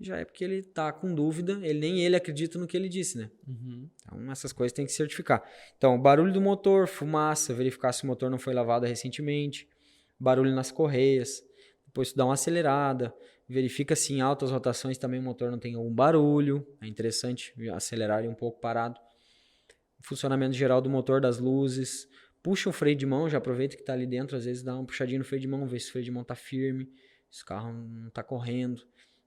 já é porque ele tá com dúvida, nem ele acredita no que ele disse, né? Então, essas coisas tem que certificar. Então, barulho do motor, fumaça, verificar se o motor não foi lavado recentemente, barulho nas correias, depois tu dá uma acelerada, verifica se em altas rotações também o motor não tem algum barulho, é interessante acelerar ele um pouco parado. Funcionamento geral do motor, das luzes, puxa o freio de mão, já aproveita que tá ali dentro, às vezes dá uma puxadinha no freio de mão, vê se o freio de mão tá firme, se o carro não tá correndo,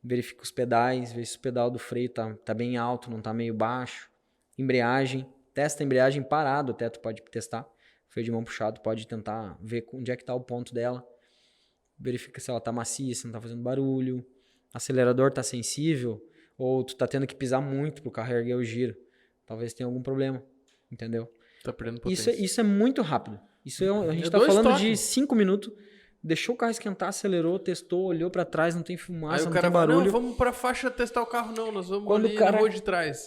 verifica os pedais, vê se o pedal do freio tá bem alto, não tá meio baixo, embreagem, testa a embreagem parado, até tu pode testar, freio de mão puxado, pode tentar ver onde é que tá o ponto dela, verifica se ela tá macia, se não tá fazendo barulho, acelerador tá sensível, ou tu tá tendo que pisar muito pro carro erguer o giro, talvez tenha algum problema, entendeu? Tá perdendo potência. Isso é muito rápido. A gente tá 2 falando toques. de 5 minutos, deixou o carro esquentar, acelerou, testou, olhou pra trás, não tem fumaça, Aí o não cara tem fala, barulho. não, vamos pra faixa testar o carro. Não, nós vamos Quando ali o cara- na rua de trás.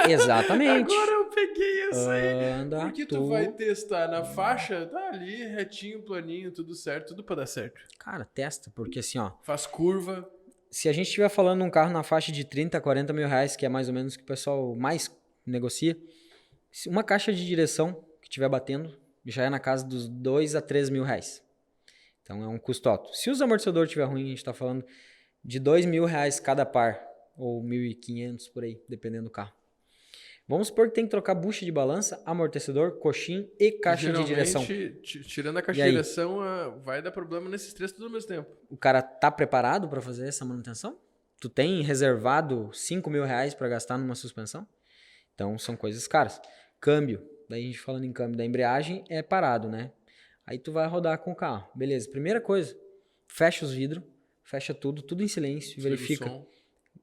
Exatamente. Agora eu peguei essa aí. Anda Porque tu vai testar na faixa, tá ali, retinho, planinho, tudo certo, tudo pra dar certo. Cara, testa, porque assim, ó, Faz curva. se a gente estiver falando de um carro na faixa de 30, 40 mil reais, que é mais ou menos o que o pessoal mais negocia, se uma caixa de direção que estiver batendo, já é na casa dos 2 a 3 mil reais. Então é um custo alto. Se os amortecedores estiver ruim, a gente está falando de 2 mil reais cada par, ou 1.500 por aí, dependendo do carro. Vamos supor que tem que trocar bucha de balança, amortecedor, coxim e caixa de direção. Tirando a caixa E de aí? direção, vai dar problema nesses três tudo ao mesmo tempo. O cara tá preparado para fazer essa manutenção? Tu tem reservado 5 mil reais para gastar numa suspensão? Então são coisas caras. Câmbio, daí a gente falando em câmbio da embreagem, é parado, né? Aí tu vai rodar com o carro. Beleza, primeira coisa, fecha os vidros, fecha tudo em silêncio, Desliga o verifica. som.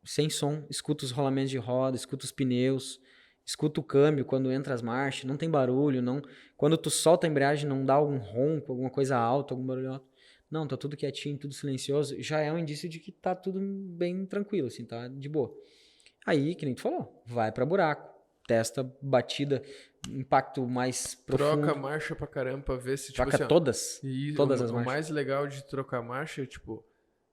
Sem som, escuta os rolamentos de roda, escuta os pneus, escuta o câmbio quando entra as marchas, não tem barulho, não. Quando tu solta a embreagem não dá algum ronco, alguma coisa alta, algum barulho alto. Não, tá tudo quietinho, tudo silencioso, já é um indício de que tá tudo bem tranquilo, assim, tá de boa. Aí, que nem tu falou, vai pra buraco, testa batida, impacto mais profundo. Troca a marcha pra caramba pra ver se, tipo Troca assim, ó, todas e as o marchas. mais legal de trocar marcha, tipo,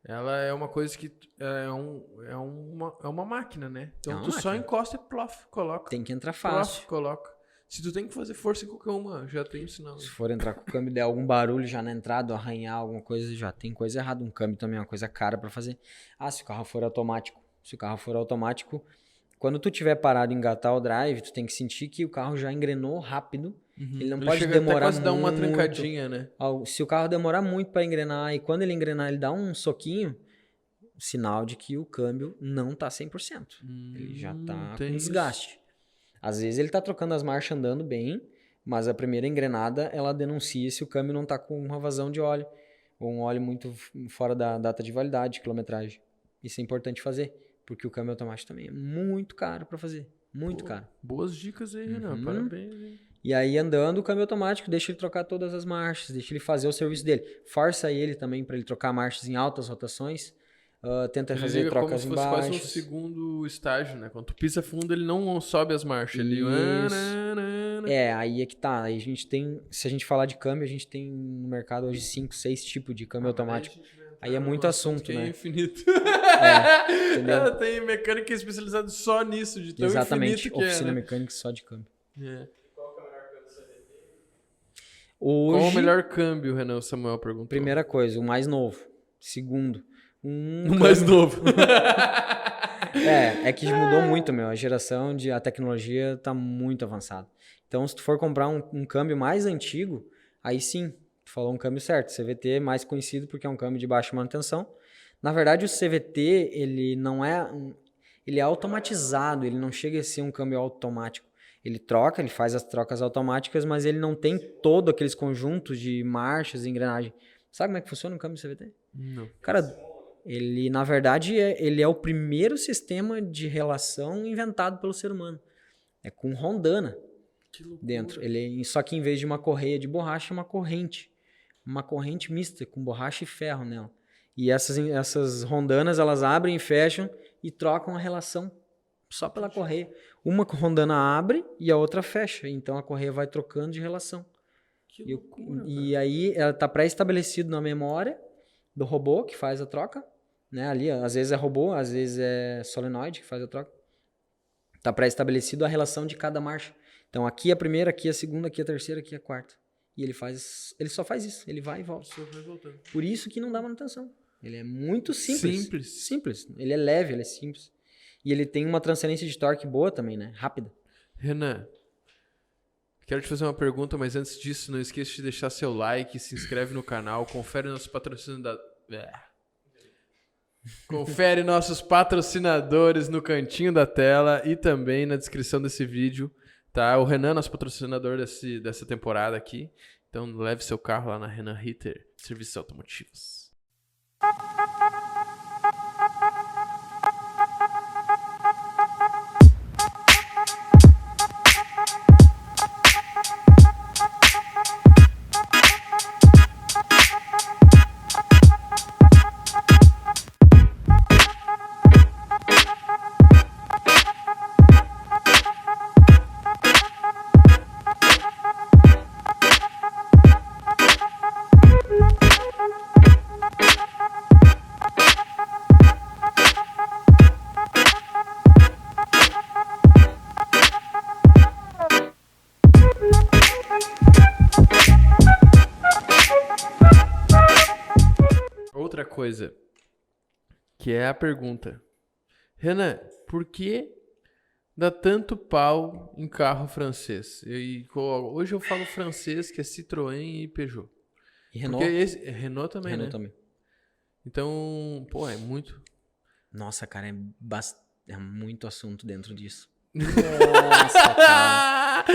ela é uma coisa que é uma máquina, né? Então É uma tu só máquina. encosta e plof, coloca. Tem que entrar Plof, fácil. coloca. Se tu tem que fazer força em qualquer uma, já tem um sinal. Se for entrar com o câmbio e der algum barulho já na entrada, arranhar alguma coisa, já tem coisa errada. Um câmbio também é uma coisa cara pra fazer. Ah, se o carro for automático. Se o carro for automático, quando tu tiver parado e engatar o drive, tu tem que sentir que o carro já engrenou rápido. Ele não pode chega demorar até quase dar uma muito. trancadinha, né? Se o carro demorar muito para engrenar e quando ele engrenar ele dá um soquinho, sinal de que o câmbio não tá 100%. Ele já tá tem com isso. desgaste. Às vezes ele tá trocando as marchas andando bem, mas a primeira engrenada ela denuncia se o câmbio não tá com uma vazão de óleo ou um óleo muito fora da data de validade, quilometragem. Isso é importante fazer, porque o câmbio automático também é muito caro para fazer, muito caro. Boas dicas aí, Renan. Parabéns. Hein? E aí andando o câmbio automático, deixa ele trocar todas as marchas, deixa ele fazer o serviço dele. Força ele também para ele trocar marchas em altas rotações. Tenta Ele fazer liga como trocas se em fosse quase um baixos. segundo estágio, né? Quando tu pisa fundo, ele não sobe as marchas. Ele... Aí é que tá. Aí a gente tem, se a gente falar de câmbio, a gente tem no mercado hoje 5, 6 tipos de câmbio automático. Aí é muito assunto, né? É infinito. Entendeu? Tem mecânica especializada só nisso, de tão Exatamente, infinito que oficina é, né? mecânica só de câmbio. É. Hoje, Qual o melhor câmbio, Renan? O Samuel perguntou. primeira coisa, o mais novo. Segundo, O mais novo. É que mudou muito, meu. A tecnologia tá muito avançada. Então, se tu for comprar um câmbio mais antigo, aí sim, tu falou um câmbio certo. CVT é mais conhecido porque é um câmbio de baixa manutenção. Na verdade, o CVT, ele não é... Ele é automatizado, ele não chega a ser um câmbio automático. Ele faz as trocas automáticas, mas ele não tem todo aqueles conjuntos de marchas e engrenagem. Sabe como é que funciona um câmbio CVT? Não. Cara, ele, na verdade, ele é o primeiro sistema de relação inventado pelo ser humano. É com rondana dentro. Só que em vez de uma correia de borracha, é uma corrente. Uma corrente mista, com borracha e ferro nela. E essas rondanas, elas abrem e fecham e trocam a relação só pela correia. Uma rondana abre e a outra fecha. Então, a correia vai trocando de relação. Que loucura, E aí, ela está pré-estabelecido na memória do robô que faz a troca, né? Ali, ó, às vezes é robô, às vezes é solenoide que faz a troca. Tá pré-estabelecido a relação de cada marcha. Então aqui é a primeira, aqui é a segunda, aqui é a terceira, aqui é a quarta. E ele só faz isso, ele vai e volta. Só vai voltando. Por isso que não dá manutenção. Ele é muito simples. Simples. Simples. Ele é leve, ele é simples. E ele tem uma transferência de torque boa também, né? Rápida. Renan, quero te fazer uma pergunta, mas antes disso, não esqueça de deixar seu like, se inscreve no canal, confere nossos patrocinadores. Confere nossos patrocinadores no cantinho da tela e também na descrição desse vídeo, tá? O Renan é nosso patrocinador dessa temporada aqui. Então leve seu carro lá na Renan Ritter, serviços automotivos. Outra coisa, que é a pergunta. Renan, por que dá tanto pau em carro francês? Hoje eu falo francês, que é Citroën e Peugeot. E Renault? Porque Renault também, Renault né? também. Então, pô, é muito... Nossa, cara, é muito assunto dentro disso. Nossa, cara.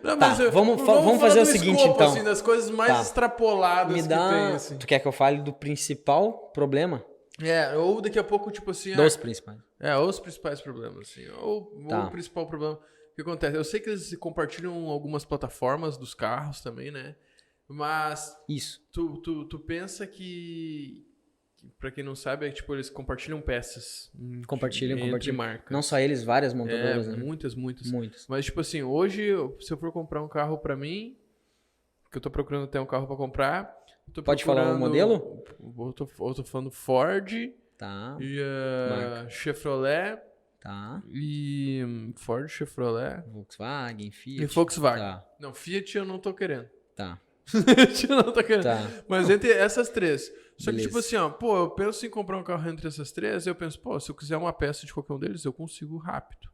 Não, Tá, mas vamos falar fazer do o seguinte, escopo, então. assim, das coisas mais Tá. extrapoladas Me que dá... tem, assim. Tu quer que eu fale do principal problema? Ou daqui a pouco, tipo assim... Dos principais. Ou os principais problemas, assim. Ou Tá. o principal problema. O que acontece? Eu sei que eles compartilham algumas plataformas dos carros também, né? Mas Isso. tu pensa que pra quem não sabe, é que tipo, eles compartilham peças. Compartilham. Entre marcas. Não só eles, várias montadoras, né? Muitas. Muitas. Mas, tipo assim, hoje, se eu for comprar um carro pra mim, que eu tô procurando ter um carro pra comprar... Pode falar o modelo? Eu tô falando Ford Tá. e Chevrolet Tá. e Ford, Chevrolet Volkswagen, Fiat. e Volkswagen. Tá. Não, Fiat eu não tô querendo. Tá. Fiat eu não tô querendo. Tá. Mas entre essas três. Só que, Beleza. tipo assim, ó, pô, eu penso em comprar um carro entre essas três, eu penso, pô, se eu quiser uma peça de qualquer um deles, eu consigo rápido.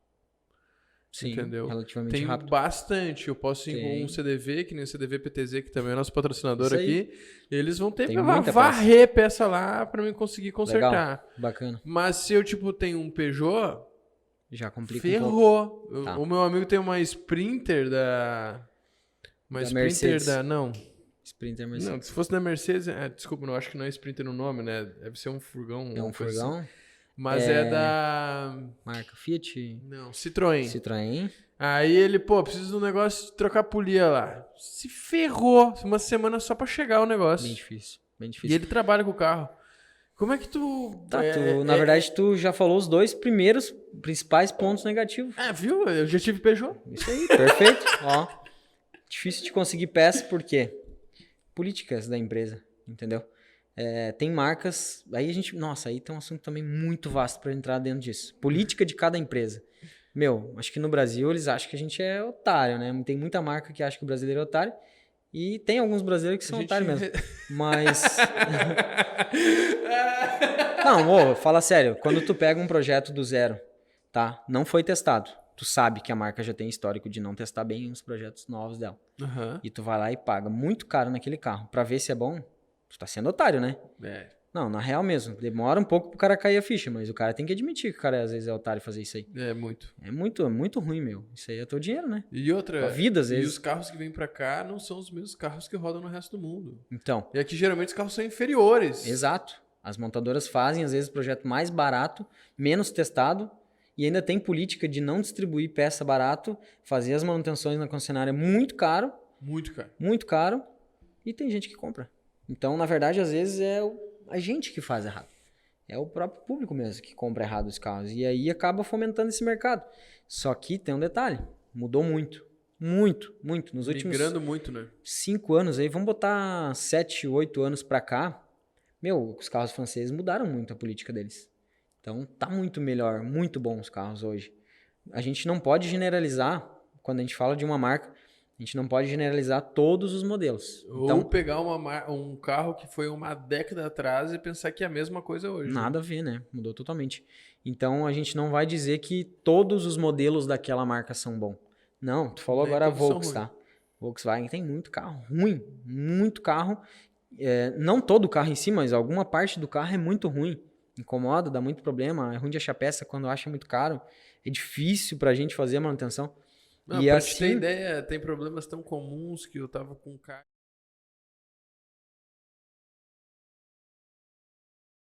Sim, Entendeu? relativamente Tem rápido. bastante. Eu posso ir com Tem. um CDV, que nem o CDV PTZ, que também é nosso patrocinador Isso aí. aqui. Eles vão ter Tem que muita varrer peça lá pra mim conseguir consertar. Legal. Bacana. Mas se eu, tipo, tenho um Peugeot, Já complica um pouco. ferrou. Tá. O meu amigo tem uma Sprinter da... Uma Da Sprinter Mercedes. Não. Sprinter Mercedes. Não, se fosse da Mercedes... desculpa, não acho que não é Sprinter no nome, né? Deve ser um furgão. É um uma coisa assim. furgão. Mas é da... Marca Fiat. Não, Citroën. Citroën. Aí ele, pô, preciso de um negócio de trocar polia lá. Se ferrou. Uma semana só pra chegar o negócio. Bem difícil. Bem E difícil. ele trabalha com o carro. Como é que tu... Tá, na verdade, tu já falou os dois primeiros principais pontos negativos. viu? Eu já tive Peugeot. Isso aí, perfeito. Ó, difícil de conseguir peça, por quê? Políticas da empresa, entendeu? Tem marcas, aí a gente... Nossa, aí tem um assunto também muito vasto para entrar dentro disso. Política de cada empresa. Meu, acho que no Brasil eles acham que a gente é otário, né? Tem muita marca que acha que o brasileiro é otário. E tem alguns brasileiros que são otários mesmo. Mas... Não, fala sério. Quando tu pega um projeto do zero, tá? Não foi testado. Tu sabe que a marca já tem histórico de não testar bem os projetos novos dela. Aham. E tu vai lá e paga muito caro naquele carro pra ver se é bom. Tu tá sendo otário, né? Não, na real mesmo. Demora um pouco pro cara cair a ficha, mas o cara tem que admitir que o cara às vezes é otário fazer isso aí. Muito. É muito ruim, meu. Isso aí é teu dinheiro, né? E outra... A vida, às E vezes. os carros que vêm pra cá não são os mesmos carros que rodam no resto do mundo. Então, E aqui geralmente os carros são inferiores. exato. As montadoras fazem, às vezes, o projeto mais barato, menos testado, e ainda tem política de não distribuir peça barato, fazer as manutenções na concessionária muito caro, Muito caro. e tem gente que compra. Então, na verdade, às vezes é a gente que faz errado. É o próprio público mesmo que compra errado os carros. E aí acaba fomentando esse mercado. Só que tem um detalhe, mudou muito. Muito. Nos últimos Migrando muito, né? 5 anos aí, vamos botar 7, 8 anos pra cá, Os carros franceses mudaram muito a política deles. Então, tá muito melhor, muito bom os carros hoje. A gente não pode generalizar, quando a gente fala de uma marca, a gente não pode generalizar todos os modelos. Ou pegar um carro que foi uma década atrás e pensar que é a mesma coisa hoje. Nada a ver, né? Mudou totalmente. Então, a gente não vai dizer que todos os modelos daquela marca são bons. Não, tu falou agora a Volks, tá? Volkswagen tem muito carro ruim, muito carro. Não todo o carro em si, mas alguma parte do carro é muito ruim. Incomoda, dá muito problema, é ruim de achar peça quando acha muito caro. É difícil pra gente fazer a manutenção. Não, E pra assim, te ter ideia, tem problemas tão comuns que eu tava com um carro